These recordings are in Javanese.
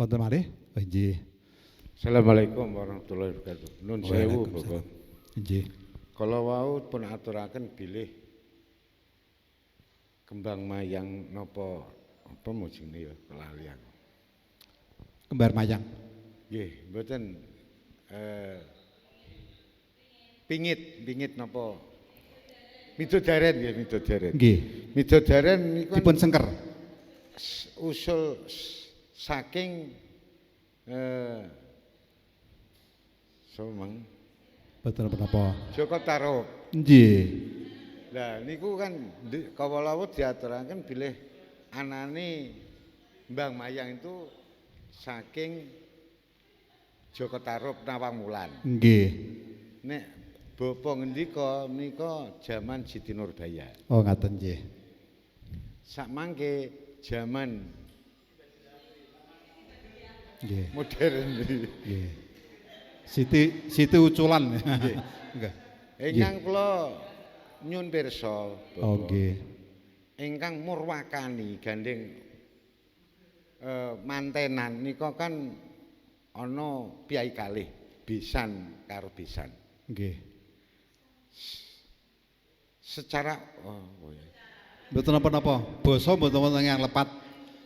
Wonten malih? Oh nggih. Assalamualaikum warahmatullahi wabarakatuh. Nun sewu Bapak. Nggih. Kala wau pun aturaken bilih kembang mayang napa apa mujine ya kelalian. Kembar mayang. Nggih, mboten pingit napa midodaren nggih midodaren. Nggih. Midodaren niku Dipun sengker. usul saking somang Betul menapa? Joko Tarub. Nggih. Lah niku kan kawula diaturaken bilih anane Mbang Mayang itu saking Joko Tarub Nawangwulan. Nggih. Nek bapa ngendika nika jaman Siti Nurbaya. Oh ngaten nggih. Sakmangke jaman Nggih. modern iki. Nggih. Siti uculan. Nggih. Ingkang kula nyun pirsa Oh nggih. ingkang murwakani gandeng mantenan nika kan ana piyai kalih Bisan karo Bisan. Nggih. Secara Mboten napa-napa. Basa mboten wonten yang lepat.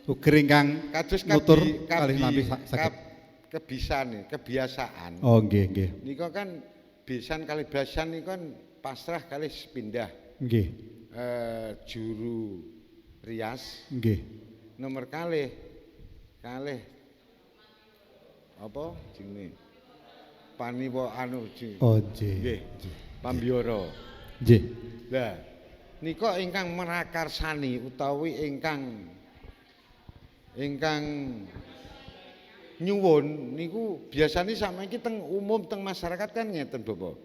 Uger ingkang kados nutur kalih nampi saged. kebiasaan. Oh nggih, nggih. Nika kan Bisan kalih Bisan nika kan pasrah kalih pindah Nggih. juru rias Nggih. nomor kalih apa jenenge paniwa anu Oh nggih. nggih pambiara. Nggih. Lah nika ingkang merakarsani utawi ingkang nyuwun niku biasane sakmeiki teng umum teng masyarakat kan ngeten Bapak.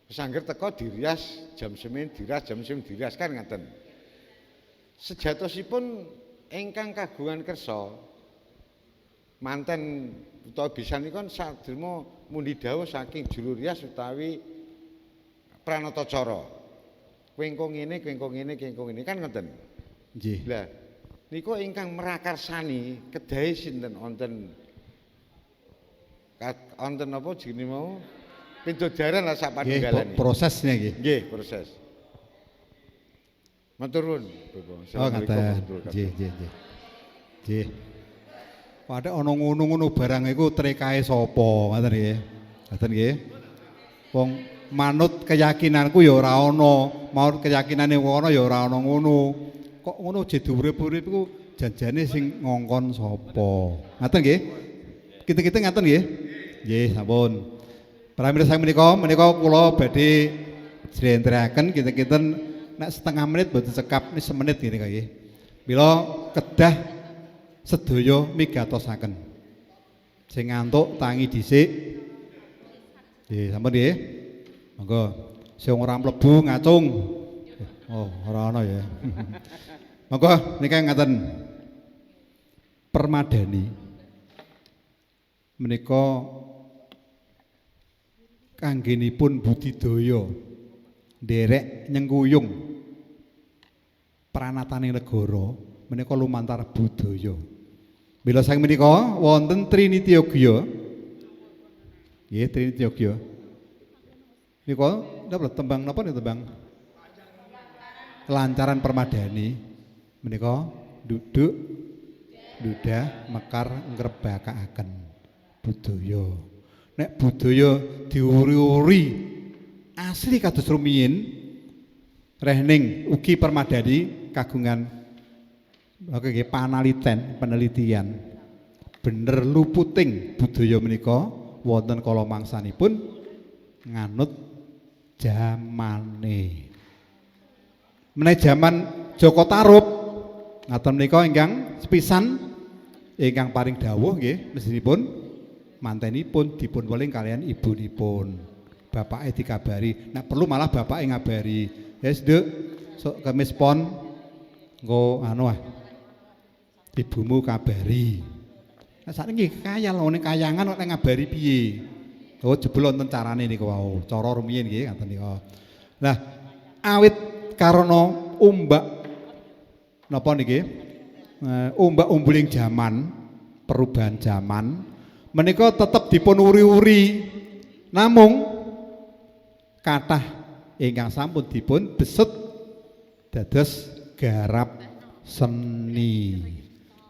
Sangger teko dirias jam semen dirias jam semen dirias kan ngeten. Sejatosipun ingkang kagungan kersa manten utawa Bisan niku kan sadherma mundi dawuh saking juru rias utawi pranatacara. Kowe engko ngene, kowe engko ngene, kowe engko ngene kan ngoten. Nggih. Lah niku ingkang merakarsani kedahe sinten wonten apa jenenge mau pindodaran lah sak Nggih, panunggalane. prosesnya nggih. Nggih, proses. Matur nuwun, Bapak. Oh Assalamualaikum ngaten. warahmatullahi wabarakatuh. Nggih, nggih, nggih. Nggih. Padahal ana ngono-ngono barang iku trekae sapa, ngoten nggih. Ngoten nggih. Wong manut keyakinanku ya ora ana, mau keyakinane wong ana ya ora ana ngono. Kok ngono jedu urip-urip iku janjane sing ngongkon sapa. Ngoten nggih. Kita-kita ngaten nggih. Nggih, sampun. Pramirsa menika kula badhe jlentrehake kita-kita nek setengah menit mboten sekap ini semenit gini nggih. Mila kedah sedaya migatosaken. Sing ngantuk tangi dhisik. Nggih, sampun nggih. Monggo sing ora mlebu ngacung. Oh, ora ana ya. Monggo nika ngaten. Permadani menika kanggenipun budidaya nderek nyengkuyung pranataning negara menika lumantar budaya. Mila saking menika wonten Trinity Yogya. Nggih, Trinity Yogya. Nika napa tembang napa niku tembang? Kelancaran permadani menika duduk dudah mekar ngrebakaken budaya. Nek budaya diuri-uri asli kados rumiyin rehning ugi permadani kagungan nggih penelitian bener luputing budaya menika wonten kala mangsanipun nganut jamane. Menawi jaman Joko Tarub ngaten menika ingkang sepisan ingkang paring dawuh nggih mesinipun mantenipun dipun weling kalian ibunipun. Bapake dikabari, nek perlu malah bapake ngabari. Yes, Nduk, sok kemis pon engko anu ibumu kabari. Nek sakniki kayal ngene kayangan kok ngabari piye? Oh, jebul wonten carane niku wau. Cara rumiyin nggih ngaten nika. Lah, awit karena umbak napa niki? Umbak umbuling jaman perubahan zaman menika tetep dipun uri-uri namung kathah ingkang sampun dipun besut dados garap seni.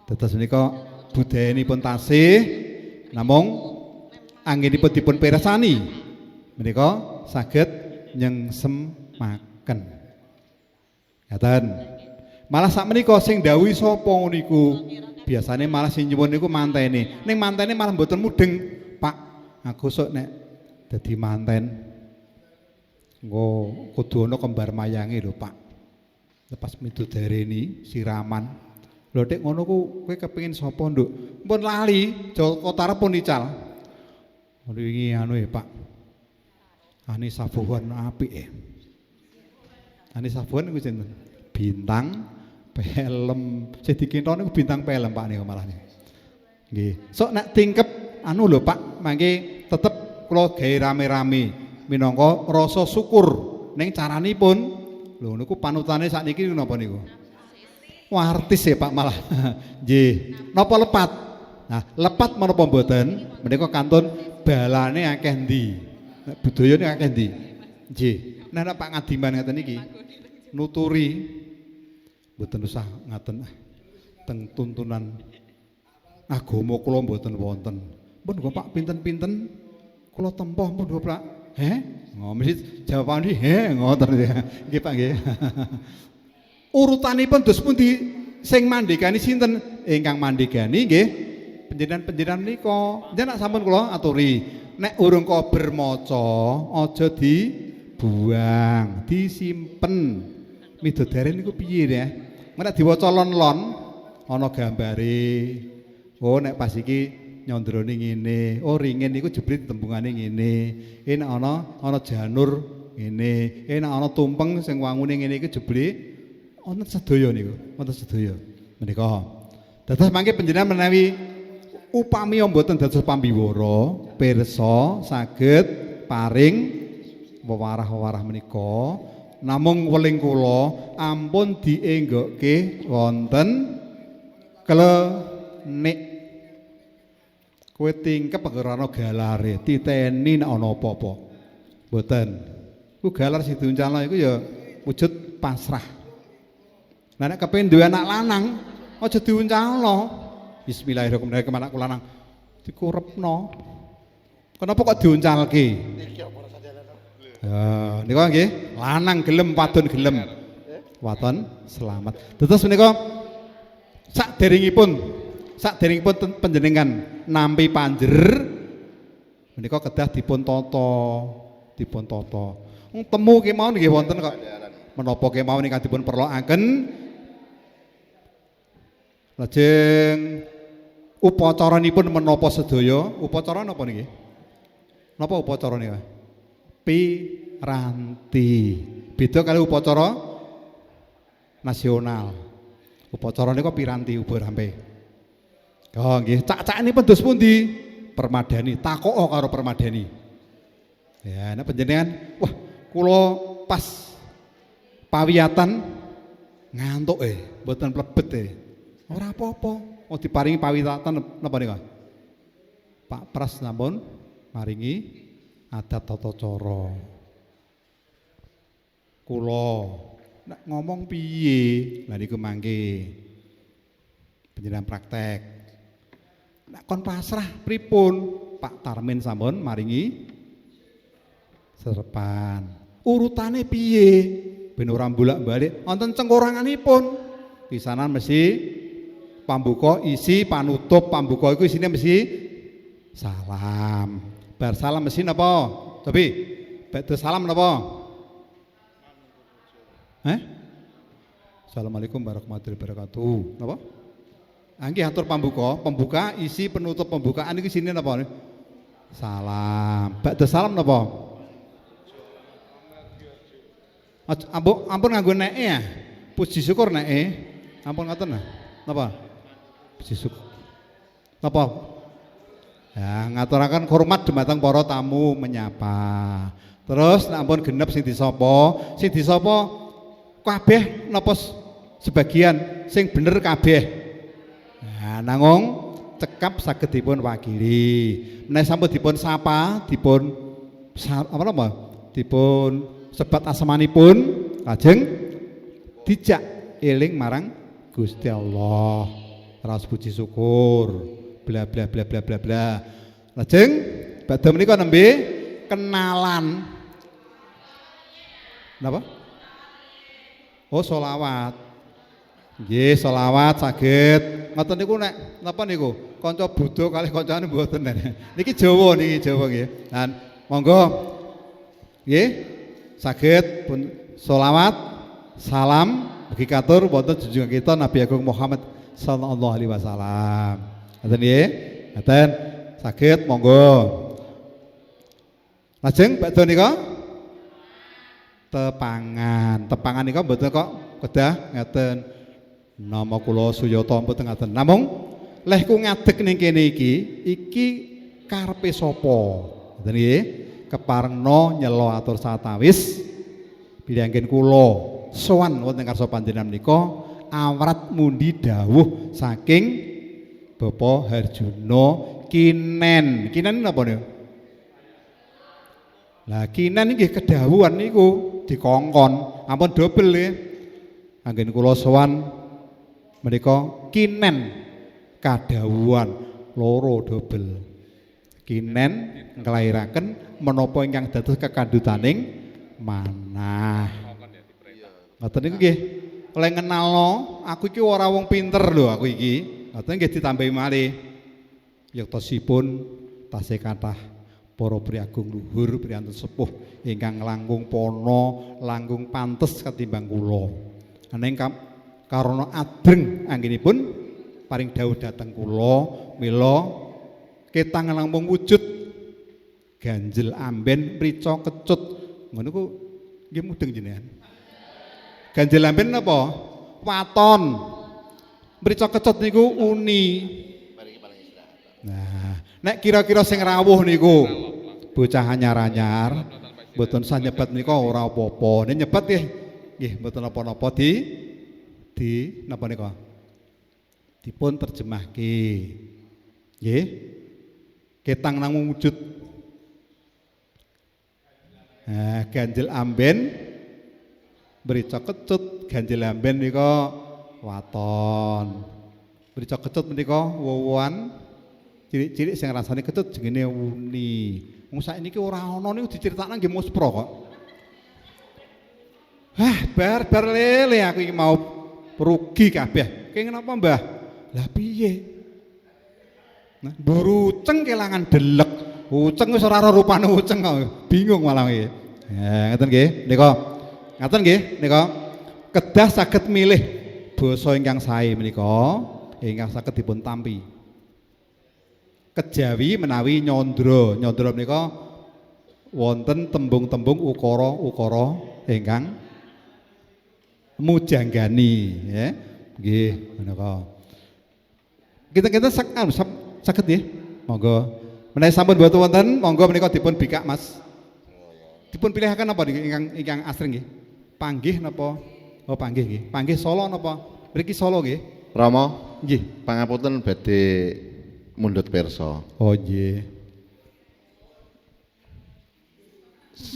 Dados menika budayanipun tasih namung anggenipun dipun pirsani menika saged nyengsemaken. Ngaten. Malah sakmenika sing dawuhi sapa niku? Biasane malah sing nyuwun niku mantene. Ning mantene malah mboten mudeng, Pak. Aku sok nek dadi manten engko kudu ana kembar mayange lho, Pak. Lepas midodareni siraman. Lho nek ngono ku kowe kepengin sapa, Nduk? Mpun lali, Joko pun ical. Wingi anu Pak. Ani sabuhan apik Ani sabuhan niku sinten? Bintang film. Sing dikintoni niku bintang film Pak niku malah niku. Nggih. Sok nek tingkep anu lho Pak, mangke tetep kula gawe rame-rame minangka rasa syukur ning caranipun. Lho niku panutane sakniki napa niku? Wah artis ya Pak malah. Nggih. Napa lepat? Nah, lepat menapa mboten? Menika kantun balane akeh ndi? Budayane akeh ndi? Nggih. Nek Pak Ngadiman ngaten iki nuturi mboten usah ngaten teng tuntunan agama kula mboten wonten. Pun kok Pak pinten-pinten kula tempuh pun Pak. Oh mesti jawabane ngoten ya. Nggih Pak nggih. Urutanipun dos pundi sing mandhegani sinten? Ingkang mandhegani nggih panjenengan nika. Njenengan sampun kula aturi nek urung kober maca aja dibuang, disimpen. Midodaren niku piye ya? Nek diwaca lon-lon ana gambare. Oh nek pas iki nyondrone ngene, oh ringin niku jebrit tembungane ngene. Nek ana janur ngene, nek ana tumpeng sing wangune ngene iki jebrit wonten sedaya niku, wonten sedaya. Menika. Dados mangke panjenengan menawi upami mboten dados pambiwara, pirsa saged paring wewarah-wewarah menika. Namung weling kula ampun dienggokke wonten klenik. Kowe tingkep ora ana galare, titeni nek ana apa-apa. Mboten. Ku galar sing diuncalno iku ya wujud pasrah. Nah nek kepengin duwe anak lanang aja diuncalno. Bismillahirrahmanirrahim anak lanang dikurepno. Kenapa kok diuncalke? Ya, niku nggih, lanang gelem, wadon gelem. Wadon selamat. Terus menika sakderengipun panjenengan nampi panjer menika kedah dipun tata. Temu kemawon nggih wonten kok. Menapa kemawon ingkang dipun perlokaken lajeng upacaranipun menapa sedaya? Upacara napa niki? Napa upacara nika? Piranti. Beda kali upacara nasional. Upacara niku piranti ubur rampe. Oh nggih, cak-cakanipun dos pundi? Permadani, takoka karo permadani. Ya, nek panjenengan, wah, kula pas pawiyatan ngantuk mboten plebet Ora apa-apa. Oh diparingi pawiyatan napa nika? Pak Pras nampun maringi adat tata cara. Kula nek ngomong piye? Lah niku mangke panjenengan praktek. Nek kon pasrah pripun? Pak Tarmin sampun maringi serepan. Urutane piye? Ben ora bolak-balik wonten cengkoranganipun. Pisanan mesti pambuka isi panutup pambuka iku isine mesti salam. Bar salam mesti napa? Cobi. Badhe salam napa? Assalamualaikum warahmatullahi wabarakatuh. Napa? Nggih atur pembuka isi penutup pembukaan iki sini napa? Salam. Badhe salam napa? Ampun nganggo neke ya. Puji syukur neke. Ampun ngoten napa? Puji syukur. Napa? Ya, ngaturaken hormat dumateng para tamu menyapa. Terus nek ampun genep sing disapa kabeh napa sebagian sing bener kabeh. Nah, nanging cekap saged dipun wakili. Menawi sampun dipun sapa, dipun apa nama? Dipun sebat asmanipun, lajeng dijak eling marang Gusti Allah. Raos puji syukur, bla bla bla bla bla bla. Lajeng badhe menika nembe kenalan. Napa? Oh, sholawat. Nggih, sholawat saged. Ngoten niku nek napa niku? Kanca Buddha kalih kancane mboten. Niki Jawa nggih. Dan monggo nggih saged pun sholawat salam mugi katur wonten junjungan kita Nabi Agung Muhammad sallallahu alaihi wasallam. Ngoten nggih. Ngoten saged monggo. Lajeng badhe nika tepangan nika mboten kok kedah ngeten nama kula Suyata mboten ngaten namung leh ku ngadeg ning kene iki karepe sapa ngoten nggih keparengna nyela atur satawis bilangken kula sowan wonten karsa panjenengan menika awrat mundi dawuh saking Bapak Harjuna kinen napa niku lah kinen nggih kedhawuhan niku dikongkon ampun dobel nggih anggen kula sowan menika kinen kadhawuhan loro dobel kinen nglairaken menapa ingkang dados kekandutaning manah ngoten niku nggih oleh ngenalno aku iki ora wong pinter lho aku iki ngoten nggih ditambahi malih yektosipun tasih kathah para priagung luhur priyanten sepuh ingkang langkung pono langkung pantes ketimbang kula aneng karana adreng anggenipun paring dawuh dhateng kula mila ketang langkung wujud ganjel amben mrica kecut ngono ku nggih mudeng jenengan ganjel amben napa waton mrica kecut niku uni nah nek kira-kira sing rawuh niku bocah anyar-anyar mboten sah nyebat menika ora apa-apa. Nek nyebat nggih mboten apa-apa di napa nika? Dipun terjemahke. Nggih. Ketang namung wujud. Nah, ganjel amben mrica kecut, ganjel amben nika waton. Mrica kecut menika wuwuhan cilik-cilik sing rasane ketut jenenge wuni. Wong saiki ora ana niku diceritakno nggih muspra kok. Bar lele aku iki mau rugi kabeh. Kenging napa, Mbah? Lah piye? Nah, buruceng kelangan delek. Uceng wis ora rupane uceng kok. Bingung malah iki. Ya, ngoten nggih. Nika ngaten nggih, nika kedah saged milih basa ingkang sae menika ingkang saged dipun tampi. Kejawi menawi nyandra menika wonten tembung-tembung ukara ingkang mujanggani ya nggih menika kita saged nggih monggo menawi sampun boten wonten monggo menika dipun bikak Mas dipun pilihaken napa ingkang asring nggih panggih napa oh panggih nggih panggih Solo napa mriki Solo nggih Rama nggih pangapunten badhe mundhut pirsa. Oh nggih.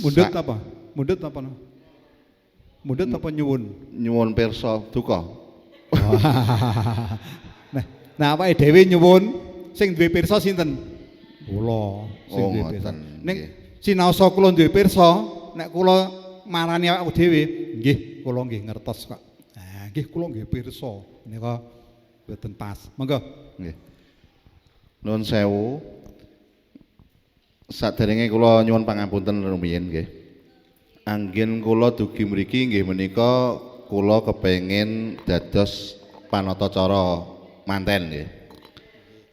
Mundhut apa? Mundhut apa? Mundhut apa nyuwun? Nyuwun pirsa duka. Nah awake dhewe nyuwun sing duwe pirsa sinten? Kula sing duwe pirsa. Ning sinaosa kula duwe pirsa, nek kula marani awake dhewe, nggih kula nggih ngertos kok. Nah, nggih kula nggih pirsa. Menika mboten pas. Monggo. Nggih. Nuwun sewu. Saderenge kula nyuwun pangapunten rumiyin nggih. Anggen kula dugi mriki nggih menika kula kepengin dados panatacara manten nggih.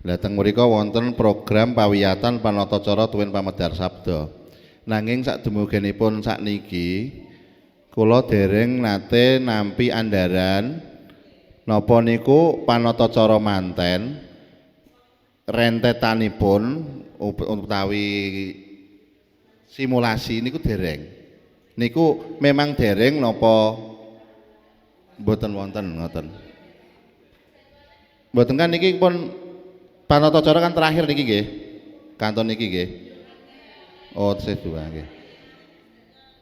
Lah teng mrika wonten program pawiyatan panatacara tuwin pamedhar sabda. Nanging sadumugenipun sakniki kula dereng nate nampi andharan napa niku panatacara manten rentetanipun utawi simulasi niku dereng. Niku memang dereng napa mboten wonten ngoten. Mboten kan niki pun Panatacara kan terakhir niki nggih. Kanton niki nggih. Oh, tesih dua nggih.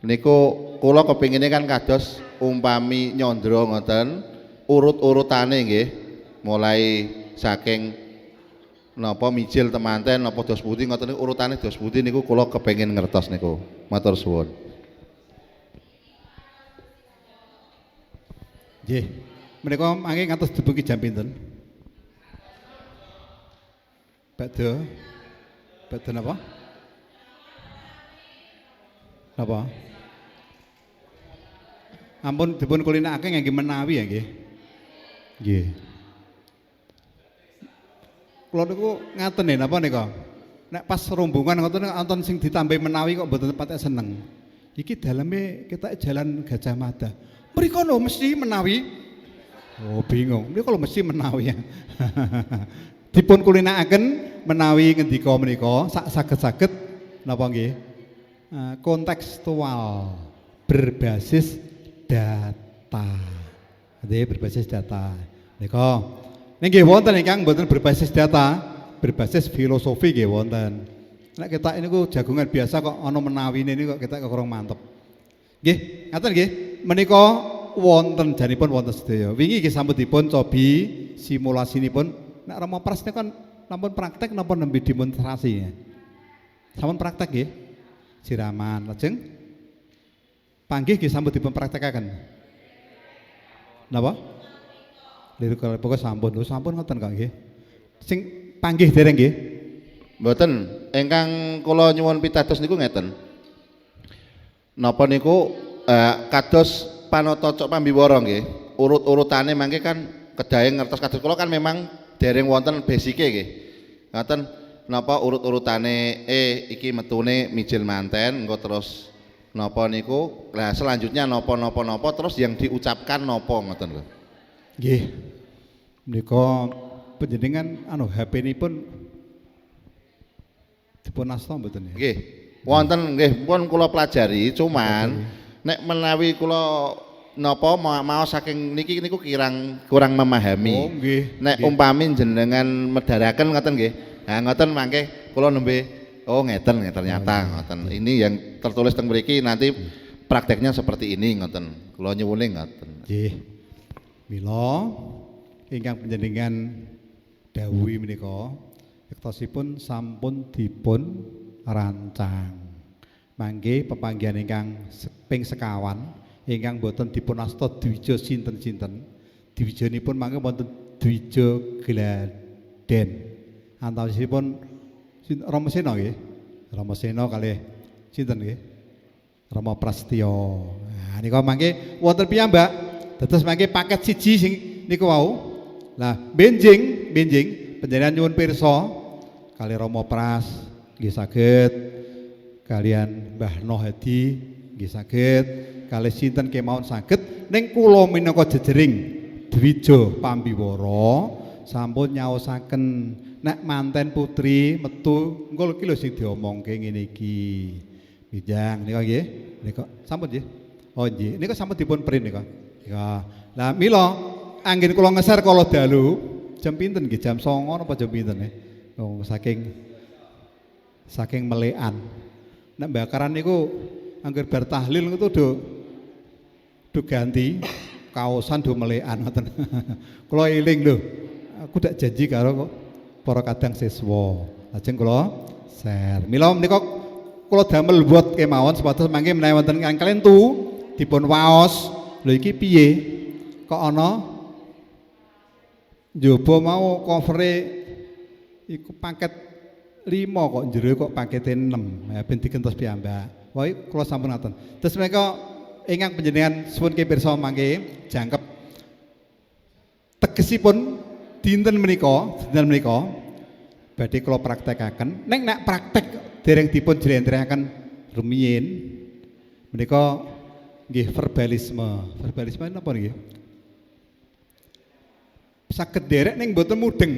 Niku kula kepingine kan kados umpami nyandra ngoten, urut-urutane nggih. Mulai saking napa mijil temanten napa dos pundi ngoten niku urutane dos pundi niku kula kepengin ngertos niku. Matur suwun. Nggih. Menika mangke ngantos dipunki jam pinten? Badhe. Badhe napa? Napa? Ampun dipun kulinakake nggih menawi ya nggih. Nggih. Kula niku ngaten napa nika? Nek pas rombongan ngoten wonten sing ditambahi menawi kok mboten patek seneng. Iki daleme kita jalan Gajah Mada. Mriko lho mesti menawi. Oh bingung. Mriko lho mesti menawi. Dipun kulinakaken menawi ngendika menika sak saged-saged napa nggih? Kontekstual berbasis data. Nggih berbasis data. Nika nggih wonten ingkang mboten berbasis data, berbasis filosofi nggih wonten. Nek kita ini ku jagungan biasa kok ana menawine ini kok kita kurang mantep. Nggih, ngaten nggih. Menika wonten janipun wonten sedaya. Wingi nggih sampun dipun cobi simulasinipun. Nek Rama Pras niku kan nampun praktek napa nembe demonstrasi ya. Sampun praktek nggih. Siraman lajeng panggih nggih sampun dipun praktekaken. Napa? Liru kalau pokok sampun, sampun ngoten kok nggih. Sing panggih dereng nggih. Mboten, ingkang kula nyuwun pitados niku ngeten. Napa niku kados panataca pambiwara nggih. Urut-urutane mangke kan kedahe ngertos kados kula kan memang dereng wonten basike nggih. Ngoten napa urut-urutane iki metune mijil manten engko terus napa niku. Lah selanjutnya napa terus yang diucapkan napa ngoten lho. Nggih. Menika panjenengan HP-nipun dipun asta mboten ya? Nggih. Wonten nggih pun kula pelajari cuman nek menawi kula napa mau saking niki niku kurang memahami. Oh nggih. Nek umpami jenengan medharaken ngoten nggih. Nah ngoten mangke kula nembe oh ngeten ternyata ngoten. Ini yang tertulis teng mriki nanti prakteknya seperti ini ngoten. Kula nyuwune ngoten. Nggih. Mila ingkang panjenengan dawuhi menika yektosipun sampun dipun rancang. Mangke pepanggihan ingkang ping sekawan ingkang boten dipun asta dwija sinten-sinten. Dwijanipun mangke wonten dwija Gladen. Antawisipun Rama Sena nggih. Rama Sena kalih sinten nggih? Rama Prastya. Nah nika mangke wonten piyambak. Dados mangke paket siji sing niku wau. Lah benjing panjenengan nyuwun pirsa kali Rama Pras nggih saged kalian Mbah Noh Hadi nggih saged kalih sinten kemawon saged ning kula minangka jejering dwija pambiwara sampun nyaosaken nek manten putri metu engko iki lho sing diomongke ngene iki. Bijang nika nggih. Nika sampun nggih. Oh nggih, nika sampun dipun print nika. Ya. Lah mila anggen kula ngeser kala dalu jam pinten nggih? Jam 09.00 napa jam pinten nggih? Oh, saking melekan. Nek bakaran niku angger bar tahlil niku do ganti kaosan do melekan ngoten. Kula eling lho. Aku dak janji karo para kadang siswa. Lajeng kula share. Mila menika kula damel buat kemawon sepados mangke menawi wonten kang kelentu dipun waos. Lho iki piye? Kok ana njaba mau covere iku paket 5 kok jero kok pakete 6. Ya ben digentos piyambak. Wah kula sampun ngaten. Terus mereka ingkang panjenengan suwun pirsa mangke jangkep tegesipun dinten menika badhe kula praktekaken. Nek praktek dereng dipun jlentrehake rumiyin menika nggih verbalisme. Verbalisme napa nggih? Saged derek ning mboten mudeng.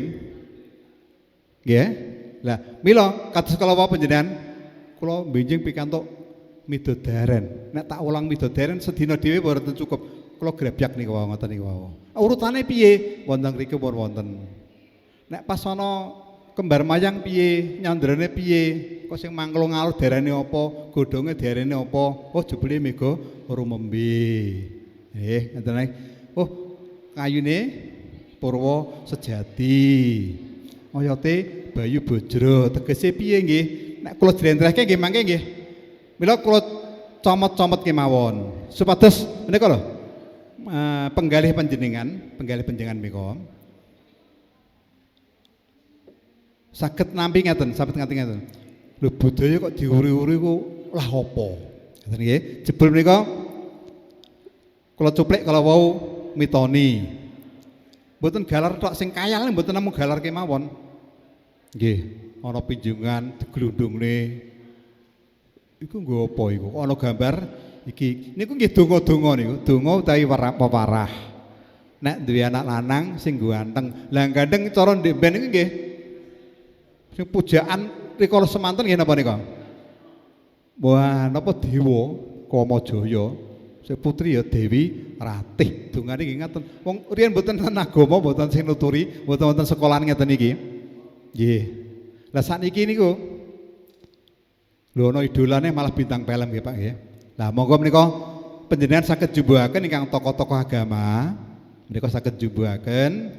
Nggih. Lah, mila kados kala wau panjenengan kula benjing pikantuk midodaren. Nek tak ulang midodaren sedina dhewe mboten cukup. Kula grabyak niku ngoten niku wau. Urutane piye? Wonten mriku pun wonten. Nek pas ana kembar mayang piye, nyandrane piye, kok sing mangklung alur diarani apa, godhonge diarani apa. Oh jebule mega rumembe. Ngeten ae. Oh kayune Purwa Sejati. Oyote Bayu Bajra. Tegese piye nggih? Nek kula jlentrehke nggih mangke nggih. Mila kula comot-comot kemawon. Supados menika lho. Penggalih panjenengan menika saged nampi ngeten, saged nganti ngeten. Lho budaya kok diuri-uri ku lah apa? Ngeten nggih. Jebul menika kula cuplik kala wau mitoni. Mboten galar tok sing kayal mboten namung galar kemawon. Nggih, ana pinjungan diglundungne. Iku nggo apa iku? Ana gambar iki. Niku nggih donga-donga niku, donga utawi peparah. Nek duwe anak lanang sing ganteng. Lah gandeng cara ndek ben niku nggih sing pujaan rikala semanten nggih napa nika? Wah, napa Dewa Kamajaya. Sing putri ya Dewi Ratih. Dongane nggih ngaten. Wong riyen mboten ten agama, mboten sing nuturi, mboten wonten sekolahan ngeten iki. Nggih. Lah sakniki niku lho ana idolane malah bintang film nggih Pak nggih. Lah monggo menika panjenengan saged jumbuhaken ingkang tokoh-tokoh agama. Menika saged jumbuhaken.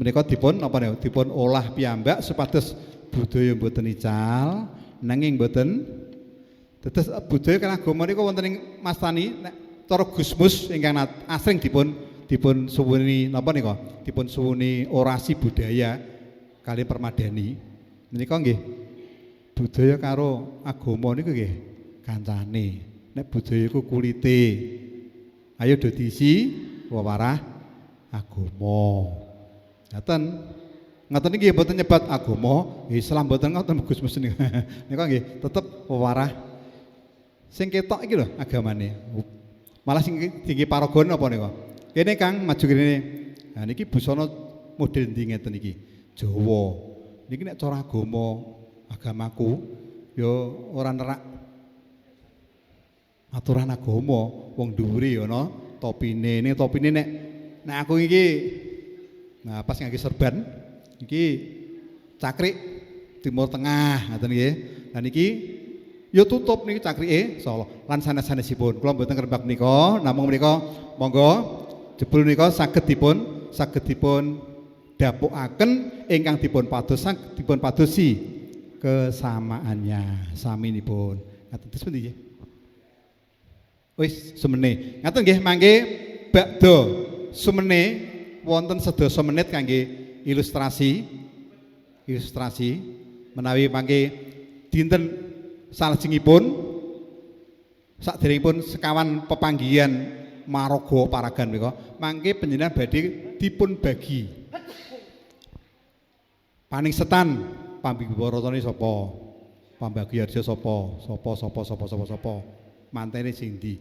Menika dipun napa niku? Dipun olah piyambak supados budaya mboten ical, nanging mboten tetes budaya kan agama niku wonten ing mastani nek cara Gusmus ingkang asring dipun suwuni napa nika? Dipun suwuni orasi budaya kali permadani. Menika nggih budaya karo agama niku nggih kancane. Nek budaya iku kulite. Ayo do diisi wewarah agama. Ngaten niki mboten nyebat agama, Islam mboten ngoten Gusmus niku. Nika nggih tetep wewarah sing ketok iki lho agamane. Malah sing tinggi paragon apa nika? Kene Kang maju kene. Nah niki busana model ndi ngeten iki? Jawa. Niki nek cara agamaku ya ora nerak aturan agama, wong dhuwure ya ana topine. Ning topine nek aku iki nah pas ngangge serban iki cakrik Timur Tengah ngoten nggih. Lah niki ya tutup niki cakrike Solo lan sanes-sanesipun. Kula mboten ngrembak menika, namung menika monggo jebul menika saged dipun dapukaken ingkang dipun padosi kesamaannya saminipun. Ngaten terus pundi nggih? Wis semene. Ngaten nggih mangke bakda semene wonten sedasa menit kangge ilustrasi menawi mangke dinten salajengipun saderengipun sekawan pepanggihan maraga paragan menika mangke panjenengan badhe dipun bagi paning setan pambibaratane sapa pambagiarja sapa mantene sing ndi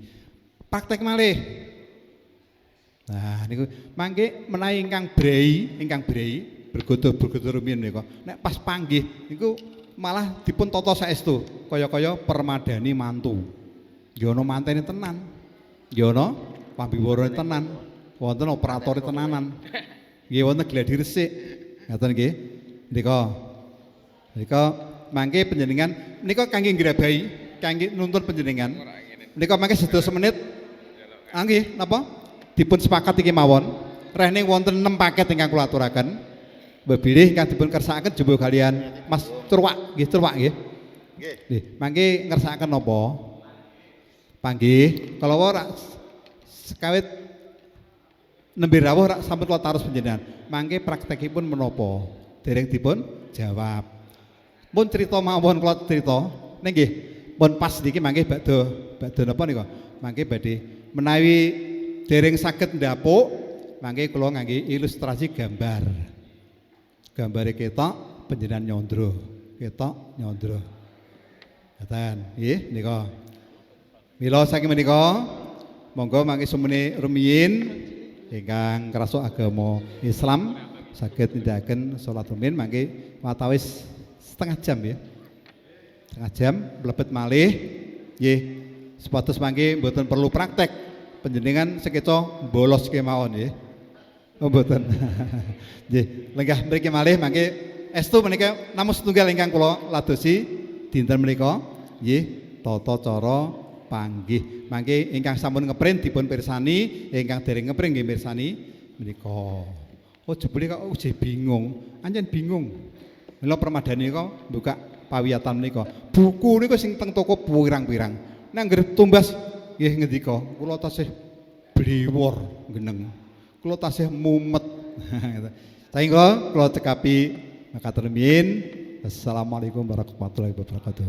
praktek malih. Nah niku mangke menawi ingkang brai bergodo rumiyin menika nek pas panggih niku malah dipun tata saestu kaya-kaya permadani mantu. Nggih ana mantene tenan. Nggih ana pambiwarane tenan. Wonten operatore tenanan. Nggih wonten gladi resik. Ngaten nggih. Nika mangke panjenengan nika kangge ngrabahi, kangge nuntun panjenengan. Nika mangke sedasa menit. Nggih napa? Dipun sepakat iki mawon. Rehning wonten 6 paket ingkang kula aturaken. Bebilih ingkang dipun kersakaken jumbo kalian Mas Turwak nggih. Nggih, mangke ngersakaken napa? Panggih, kala ora sekawit nembe rawuh rak sampun kula tarus panjenengan. Mangke praktekipun menapa? Dereng dipun jawab. Pun crita mawon kula crita. Nggih, pun pas niki mangke badhe napa nika? Mangke badhe menawi dereng saged ndapuk, mangke kula ngangge ilustrasi gambar. Gambare ketok panjenengan nyandra. Ketok nyandra. Ngaten, nggih nika. Mila saking menika monggo mangke sumene rumiyin ingkang krasa agama Islam saged nindakaken salat rumiyin mangke watawis setengah jam ya. Setengah jam mlebet malih nggih. Supados mangke mboten perlu praktek. Panjenengan sekeca bolos kemawon nggih. Oh mboten. Nggih, lenggah mriki malih mangke estu menika namung setunggal ingkang kula ladosi dinten menika nggih tata cara panggih. Mangke ingkang sampun ngeprint dipun pirsani, ingkang dereng ngeprint nggih mirsani menika. Oh jebule kok uji bingung, anjen bingung. Mila Permadani kok buka pawiyatan menika. Buku niku sing teng toko pirang-pirang. Nek anggere tumbas nggih ngendika, kula tasih bliwor geneng. Kula tasih mumet. Saengga kula cekapi makaten rumiyin. Assalamualaikum warahmatullahi wabarakatuh.